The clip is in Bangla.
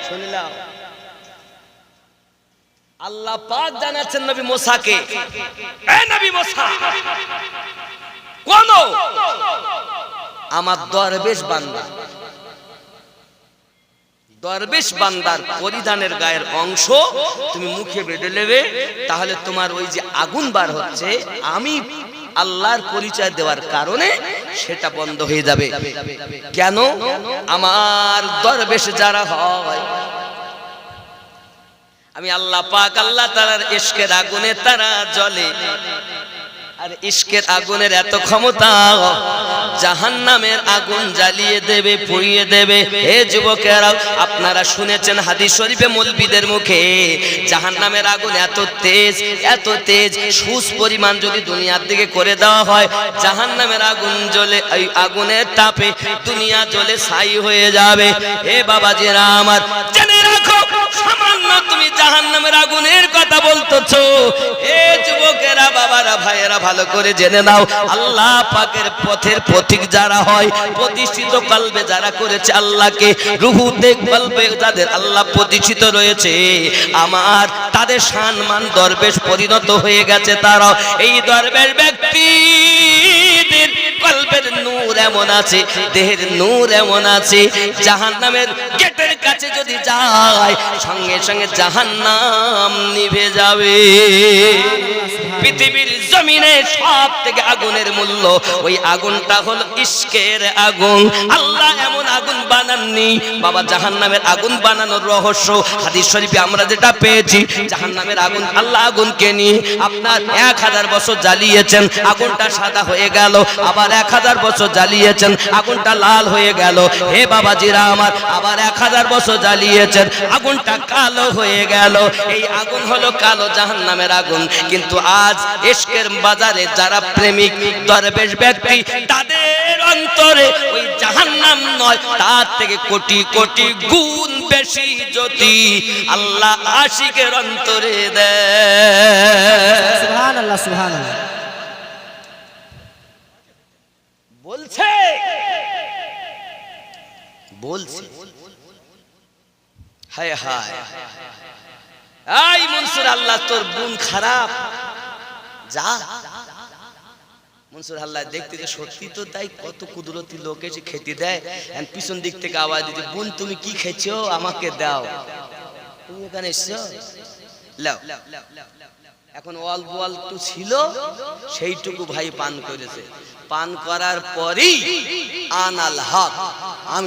শুনলাম আল্লাহ পাক জানাচ্ছেন নবী মুসাকে, এ নবী মুসা, কোন আমার দরবেশ বান্দা, দরবেশ বান্দার পরিধানের গায়ের অংশ তুমি মুখে বেঁধে নেবে, তাহলে তোমার ওই যে আগুন বার হচ্ছে আমি আল্লাহর পরিচয় দেওয়ার কারণে সেটা বন্ধ হয়ে যাবে। কেন? আমার দরবেশ যারা হয়, আমি আল্লাহ পাক আল্লাহ তাআলার ইশকের আগুনে তারা জ্বলে। আর ইশকের আগুনের এত ক্ষমতা, জাহান্নামের আগুন জ্বালিয়ে দেবে, পুড়িয়ে দেবে। হে যুবকেরা, আপনারা শুনেছেন হাদিস শরীফে মৌলবীদের মুখে, জাহান্নামের আগুন এত তেজ, এত তেজ, সুস পরিমাণ যদি দুনিয়ার দিকে করে দেওয়া হয়, জাহান্নামের আগুন জ্বলে, এই আগুনের তাপে দুনিয়া জ্বলে ছাই হয়ে যাবে। হে বাবাজিরা আমার, জেনে রাখো, সামান্য তুমি জাহান্নামের আগুনের কথা বলতেছো। হে যুবকেরা, বাবারা, ভাইয়েরা, ভালো করে জেনে নাও, আল্লাহ পাকের পথের পথিক যারা হয়, প্রতিষ্ঠিত কলবে যারা করেছে আল্লাহকে, রুহুতে কলবে যাদের আল্লাহ প্রতিষ্ঠিত রয়েছে, আমার তাদের সম্মান দরবেশ পরিণত হয়ে গেছে। তারা এই দরবেশ ব্যক্তিদের কলবের নূর এমন আছে, দেহের নূর এমন আছে, জাহান্নামের গেটের কাছে যদি যায় সঙ্গে সঙ্গে জাহান্নাম নিভে যাবে। পৃথিবীর জমিনে সব থেকে আগুনের মূল্য, ওই আগুনটা হলো ইশকের আগুন। আল্লাহ এমন আগুন বানাননি বাবা, জাহান্নামের আগুন বানানোর রহস্য হাদিস শরীফে আমরা যেটা পেয়েছি, জাহান্নামের আগুন, আল্লাহ আগুনকে নিয়ে আপনার 1000 বছর জ্বালিয়েছেন, আগুনটা সাদা হয়ে গেল, আবার 1000 বছর জ্বালিয়েছেন, আগুনটা লাল হয়ে গেল। হে বাবাজিরা আমার, আবার 1000 বছর জ্বালিয়েছেন, আগুনটা কালো হয়ে গেল। এই আগুন হলো কালো জাহান্নামের আগুন। কিন্তু আজ ইশকের বাজারে যারা প্রেমিক দরবেশ ব্যক্তি, তাদের অন্তরে ওই জাহান্নাম নয়, তার থেকে কোটি কোটি গুণ বেশি জ্যোতি আল্লাহ আশিকের অন্তরে দেয়। সুবহানাল্লাহ, সুবহানাল্লাহ। বলছে বলছে হায় হায়, এই মনসুর, আল্লাহ তোর গুণ খারাপ, যা। মনসুর আল্লাহ দেখতে যে সত্যি তো তাই, কত কুদরতি লোক এসে খেতে দেয়, পিছন দিক থেকে আওয়াজ দিতে, বোন তুমি কি খেয়েছো আমাকে দাও, তুমি এখানে এসছো, লাও। এখন অল্প অল্প ছিল, সেইটুকু ভাই পান করেছে। পান করার পরই আনাল হক, আমি